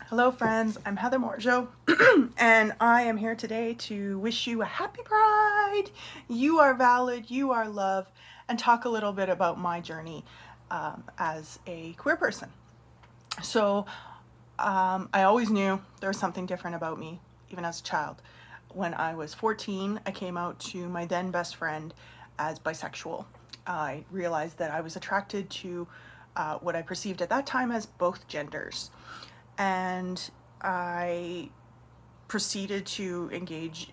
Hello friends, I'm Heather Morjo and I am here today to wish you a happy Pride. You are valid, you are loved, and talk a little bit about my journey as a queer person. So I always knew there was something different about me, even as a child. When I was 14, I came out to my then best friend as bisexual. I realized that I was attracted to what I perceived at that time as both genders. And I proceeded to engage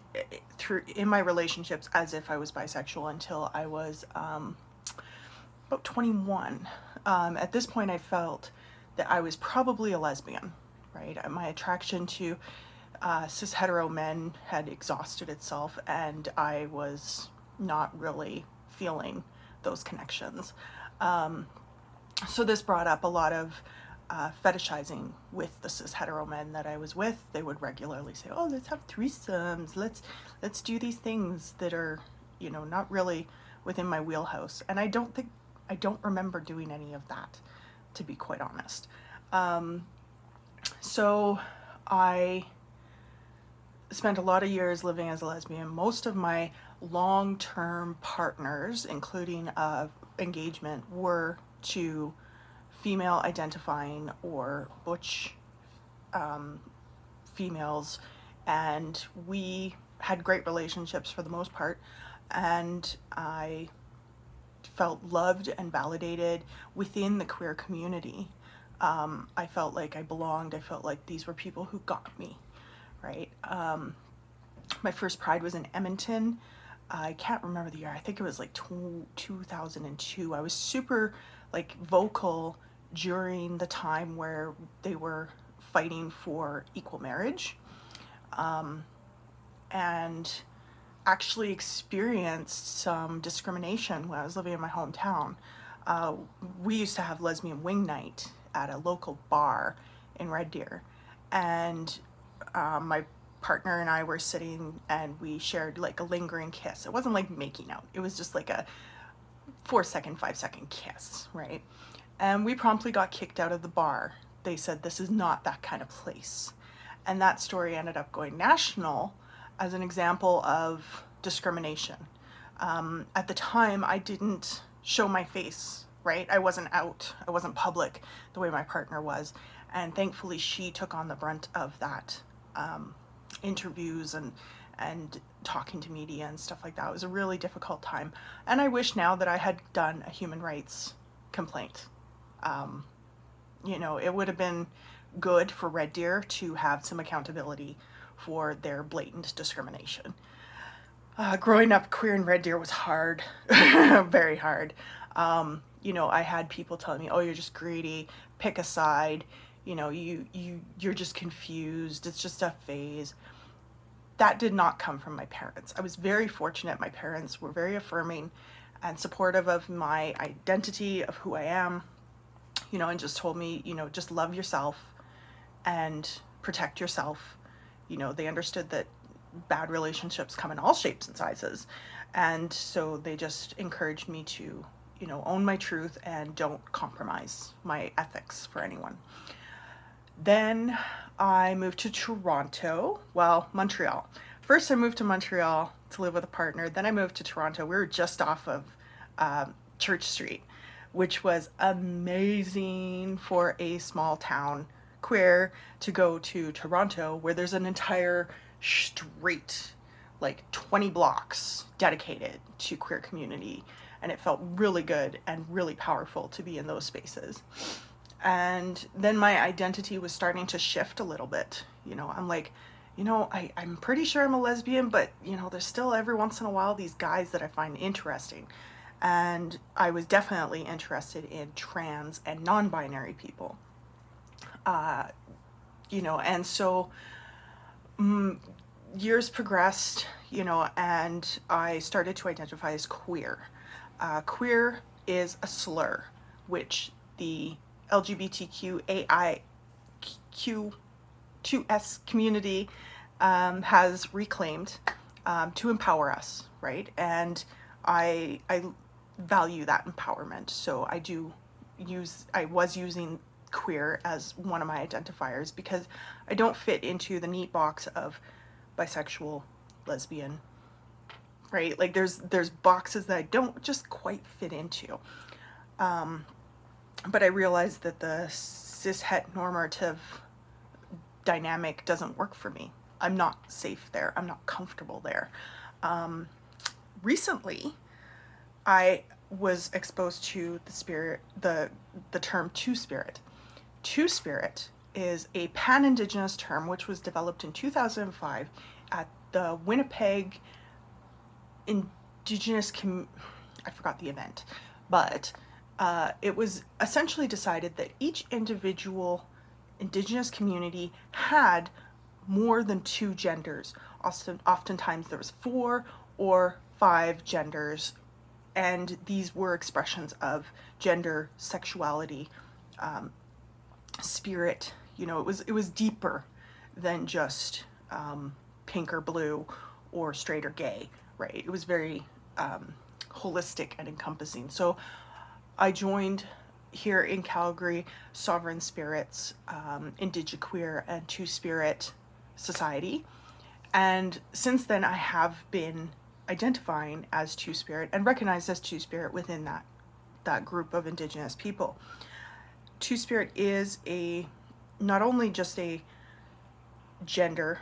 in my relationships as if I was bisexual until I was about 21. At this point, I felt that I was probably a lesbian, right? My attraction to cis hetero men had exhausted itself, and I was not really feeling those connections. So this brought up a lot of fetishizing with the cis hetero men that I was with. They would regularly say, "Oh, let's have threesomes. Let's do these things that are, not really within my wheelhouse." And I don't remember doing any of that, to be quite honest. So I spent a lot of years living as a lesbian. Most of my long-term partners, including engagement, were to female identifying or butch females, and we had great relationships for the most part, and I felt loved and validated within the queer community. I felt like I belonged. I felt like these were people who got me, right? My first Pride was in Edmonton. I can't remember the year. I think it was like 2002. I was super vocal during the time where they were fighting for equal marriage, and actually experienced some discrimination when I was living in my hometown. We used to have lesbian wing night at a local bar in Red Deer, and my partner and I were sitting and we shared like a lingering kiss. It wasn't like making out, it was just like a 4-second, 5-second kiss, right? And we promptly got kicked out of the bar. They said, "This is not that kind of place." And that story ended up going national as an example of discrimination. At the time, I didn't show my face, right? I wasn't out, I wasn't public the way my partner was. And thankfully, she took on the brunt of that, interviews and talking to media and stuff like that. It was a really difficult time. And I wish now that I had done a human rights complaint. It would have been good for Red Deer to have some accountability for their blatant discrimination. Growing up queer in Red Deer was hard, very hard. I had people telling me, "Oh, you're just greedy. Pick a side. You're just confused. It's just a phase." That did not come from my parents. I was very fortunate. My parents were very affirming and supportive of my identity, of who I am, and just told me, just love yourself and protect yourself. They understood that bad relationships come in all shapes and sizes. And so they just encouraged me to, own my truth and don't compromise my ethics for anyone. Then I moved to Montreal. First, I moved to Montreal to live with a partner. Then I moved to Toronto. We were just off of Church Street, which was amazing for a small town queer to go to Toronto, where there's an entire street, like 20 blocks, dedicated to queer community. And it felt really good and really powerful to be in those spaces. And then my identity was starting to shift a little bit. I'm like, I'm pretty sure I'm a lesbian, but, there's still every once in a while these guys that I find interesting. And I was definitely interested in trans and non-binary people. And so years progressed, and I started to identify as queer. Queer is a slur, which the LGBTQAIQ2S community has reclaimed to empower us, right? And I value that empowerment. So I was using queer as one of my identifiers because I don't fit into the neat box of bisexual, lesbian, right? Like there's boxes that I don't just quite fit into. But I realized that the cishet normative dynamic doesn't work for me. I'm not safe there. I'm not comfortable there. Recently, I was exposed to the term two-spirit. Two-spirit is a pan-Indigenous term which was developed in 2005 at the Winnipeg Indigenous I forgot the event, but it was essentially decided that each individual Indigenous community had more than two genders. Oftentimes there was 4 or 5 genders, and these were expressions of gender, sexuality, spirit. You know, it was deeper than just pink or blue or straight or gay, right? It was very holistic and encompassing. So I joined here in Calgary Sovereign Spirits, Indigiqueer, and Two Spirit Society. And since then, I have been identifying as Two Spirit and recognized as Two Spirit within that group of Indigenous people. Two Spirit is not only just a gender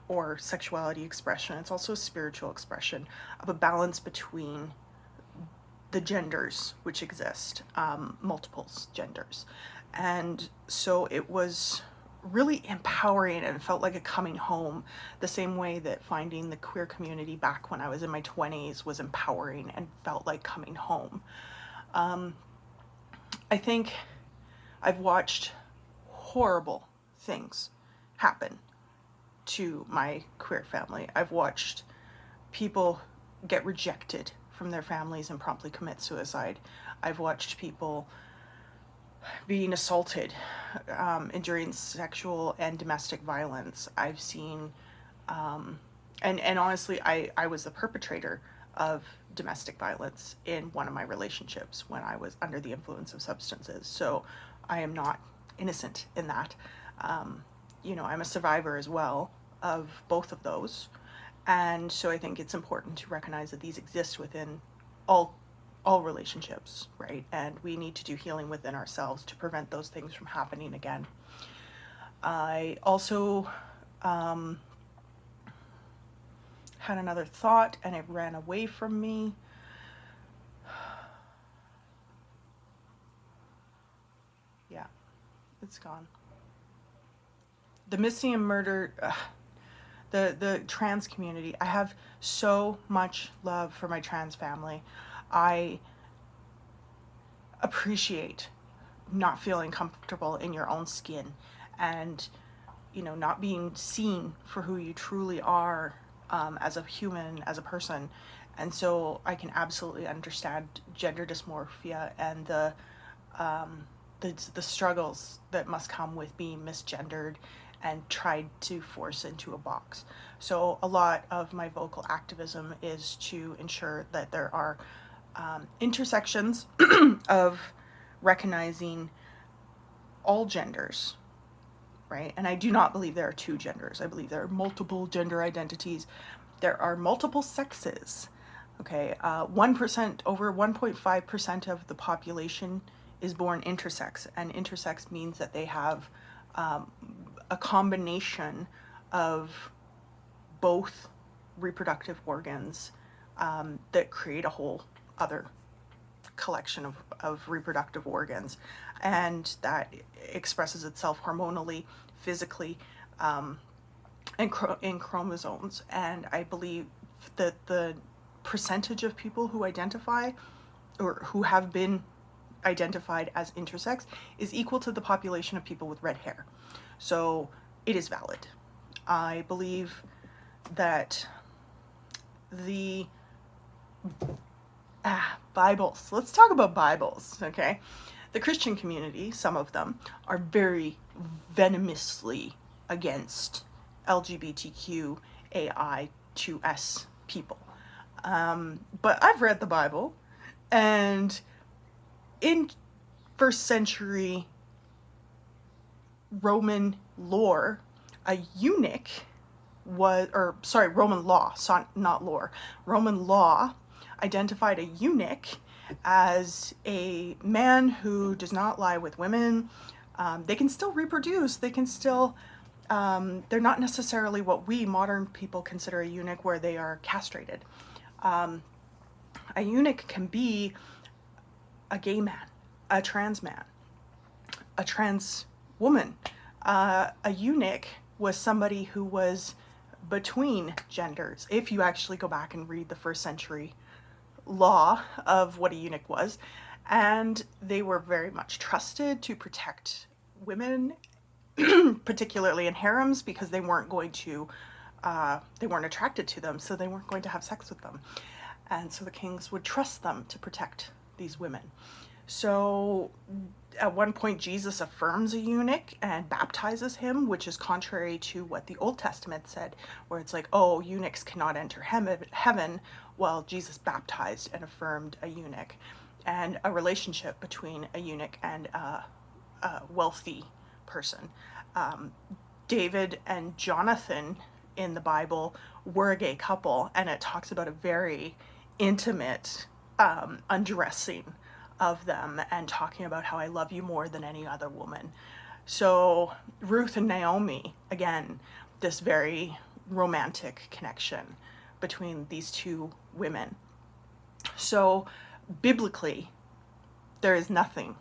or sexuality expression, it's also a spiritual expression of a balance between the genders which exist, multiples genders. And so it was really empowering and felt like a coming home, the same way that finding the queer community back when I was in my 20s was empowering and felt like coming home. I think I've watched horrible things happen to my queer family. I've watched people get rejected from their families and promptly commit suicide. I've watched people being assaulted, enduring sexual and domestic violence. I've seen, and honestly, I was the perpetrator of domestic violence in one of my relationships when I was under the influence of substances. So I am not innocent in that. You know, I'm a survivor as well of both of those. And so I think it's important to recognize that these exist within all relationships, right? And we need to do healing within ourselves to prevent those things from happening again. I also had another thought and it ran away from me. Yeah, it's gone. The missing and murdered, the trans community. I have so much love for my trans family. I appreciate not feeling comfortable in your own skin and, you know, not being seen for who you truly are, as a human, as a person. And so I can absolutely understand gender dysmorphia and the struggles that must come with being misgendered and tried to force into a box. So a lot of my vocal activism is to ensure that there are intersections of recognizing all genders, right? And I do not believe there are 2 genders. I believe there are multiple gender identities. There are multiple sexes, okay? 1%, over 1.5% of the population is born intersex, and intersex means that they have a combination of both reproductive organs that create a whole other collection of reproductive organs, and that expresses itself hormonally, physically, in chromosomes. And I believe that the percentage of people who identify or who have been identified as intersex is equal to the population of people with red hair. So it is valid. I believe that the Bibles. Let's talk about Bibles, okay? The Christian community, some of them, are very venomously against LGBTQAI2S people. But I've read the Bible, and in first century Roman lore, a eunuch Roman law, not lore. Roman law identified a eunuch as a man who does not lie with women. They can still reproduce. They can still, they're not necessarily what we modern people consider a eunuch, where they are castrated. A eunuch can be a gay man, a trans man, a trans woman. A eunuch was somebody who was between genders. If you actually go back and read the first century law of what a eunuch was, and they were very much trusted to protect women, particularly in harems, because they weren't attracted to them, so they weren't going to have sex with them. And so the kings would trust them to protect these women. So at one point, Jesus affirms a eunuch and baptizes him, which is contrary to what the Old Testament said, where it's like, oh, eunuchs cannot enter heaven. Well, Jesus baptized and affirmed a eunuch, and a relationship between a eunuch and a wealthy person. David and Jonathan in the Bible were a gay couple, and it talks about a very intimate undressing of them and talking about how I love you more than any other woman. So Ruth and Naomi, again, this very romantic connection between these two women. So biblically, there is nothing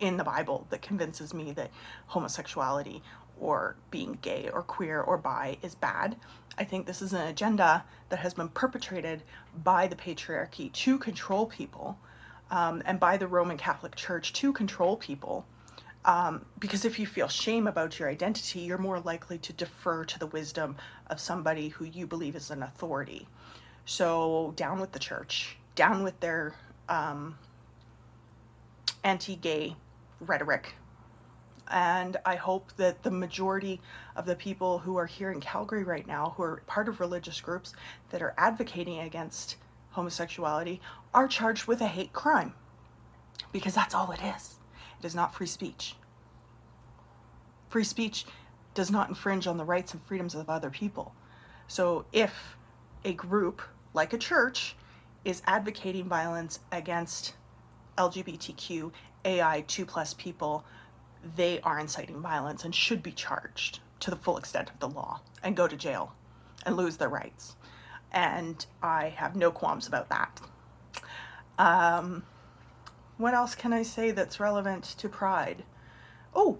in the Bible that convinces me that homosexuality or being gay or queer or bi is bad. I think this is an agenda that has been perpetrated by the patriarchy to control people, and by the Roman Catholic Church to control people. Because if you feel shame about your identity, you're more likely to defer to the wisdom of somebody who you believe is an authority. So down with the church, down with their anti-gay rhetoric. And I hope that the majority of the people who are here in Calgary right now, who are part of religious groups that are advocating against homosexuality, are charged with a hate crime. Because that's all it is. It is not free speech. Free speech does not infringe on the rights and freedoms of other people. So if a group, like a church, is advocating violence against LGBTQ, AI, 2+ people, they are inciting violence and should be charged to the full extent of the law and go to jail and lose their rights. And I have no qualms about that. What else can I say that's relevant to Pride? Oh,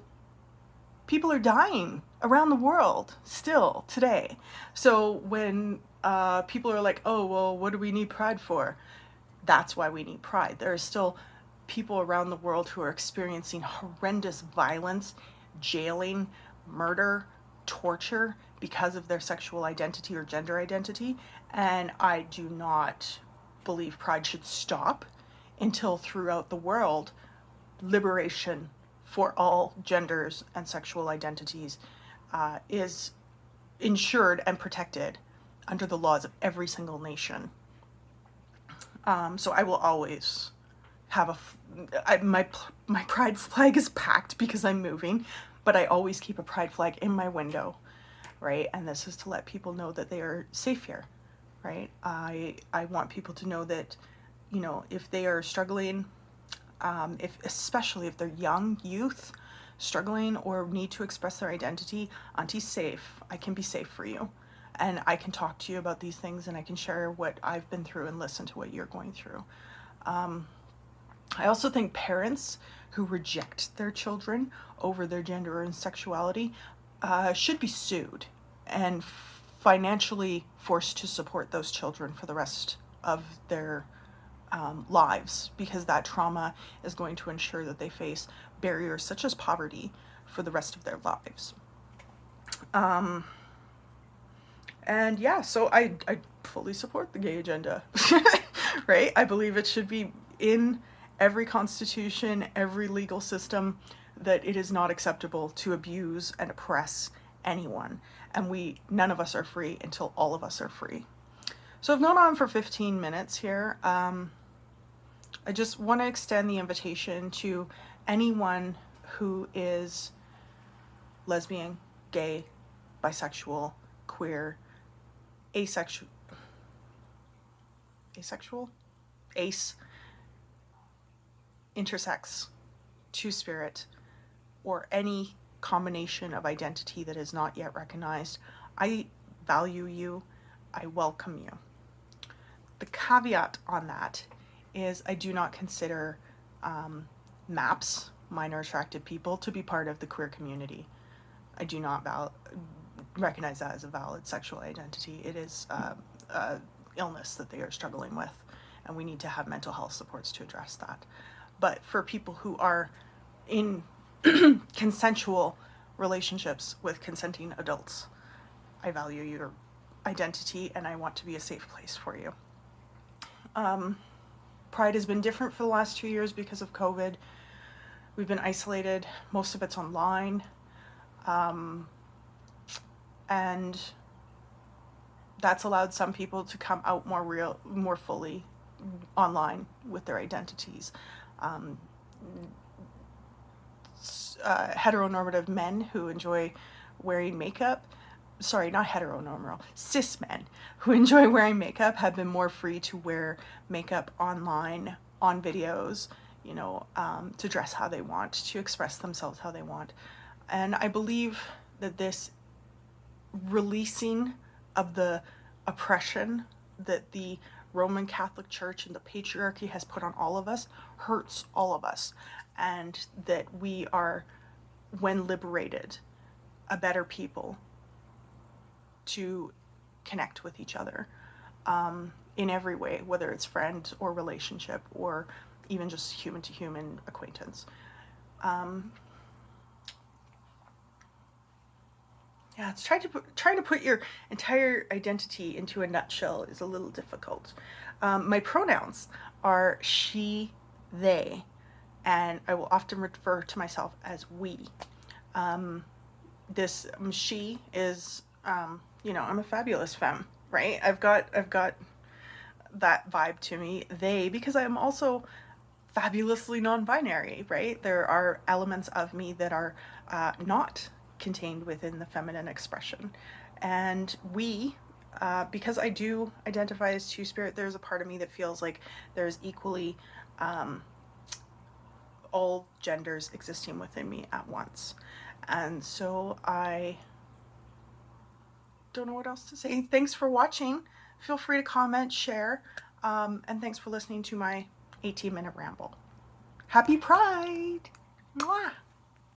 people are dying around the world still today. So when people are like, oh, well, what do we need Pride for? That's why we need Pride. There are still people around the world who are experiencing horrendous violence, jailing, murder, torture because of their sexual identity or gender identity. And I do not believe Pride should stop until throughout the world, liberation for all genders and sexual identities is ensured and protected under the laws of every single nation. So I will always have my Pride flag is packed because I'm moving, but I always keep a Pride flag in my window, right? And this is to let people know that they are safe here, right? I want people to know that, you know, if they are struggling, especially if they're young youth struggling or need to express their identity, Auntie's safe. I can be safe for you, and I can talk to you about these things, and I can share what I've been through and listen to what you're going through. I also think parents who reject their children over their gender and sexuality should be sued and financially forced to support those children for the rest of their lives, because that trauma is going to ensure that they face barriers such as poverty for the rest of their lives. And yeah, so I fully support the gay agenda, right? I believe it should be in every constitution, every legal system, that it is not acceptable to abuse and oppress anyone. And none of us are free until all of us are free. So I've gone on for 15 minutes here. I just want to extend the invitation to anyone who is lesbian, gay, bisexual, queer, asexual, ace, intersex, two-spirit, or any combination of identity that is not yet recognized. I value you. I welcome you. The caveat on that is I do not consider MAPS, minor attracted people, to be part of the queer community. I do not recognize that as a valid sexual identity. It is a illness that they are struggling with, and we need to have mental health supports to address that. But for people who are in consensual relationships with consenting adults, I value your identity and I want to be a safe place for you. Pride has been different for the last 2 years because of COVID. We've been isolated. Most of it's online. And that's allowed some people to come out more fully online with their identities. Heteronormative men who enjoy wearing makeup, sorry, not heteronormal, cis men who enjoy wearing makeup have been more free to wear makeup online, on videos, you know, to dress how they want, to express themselves how they want. And I believe that this releasing of the oppression that the Roman Catholic Church and the patriarchy has put on all of us hurts all of us, and that we are, when liberated, a better people to connect with each other in every way, whether it's friend or relationship or even just human to human acquaintance. Yeah, it's trying to put your entire identity into a nutshell is a little difficult. My pronouns are she, they, and I will often refer to myself as we. This she is, you know, I'm a fabulous femme, right? I've got that vibe to me. They, because I'm also fabulously non-binary, right? There are elements of me that are not contained within the feminine expression. And we, because I do identify as two-spirit, there's a part of me that feels like there's equally all genders existing within me at once. And so I don't know what else to say. Thanks for watching. Feel free to comment, share, and thanks for listening to my 18-minute ramble. Happy Pride! Mwah!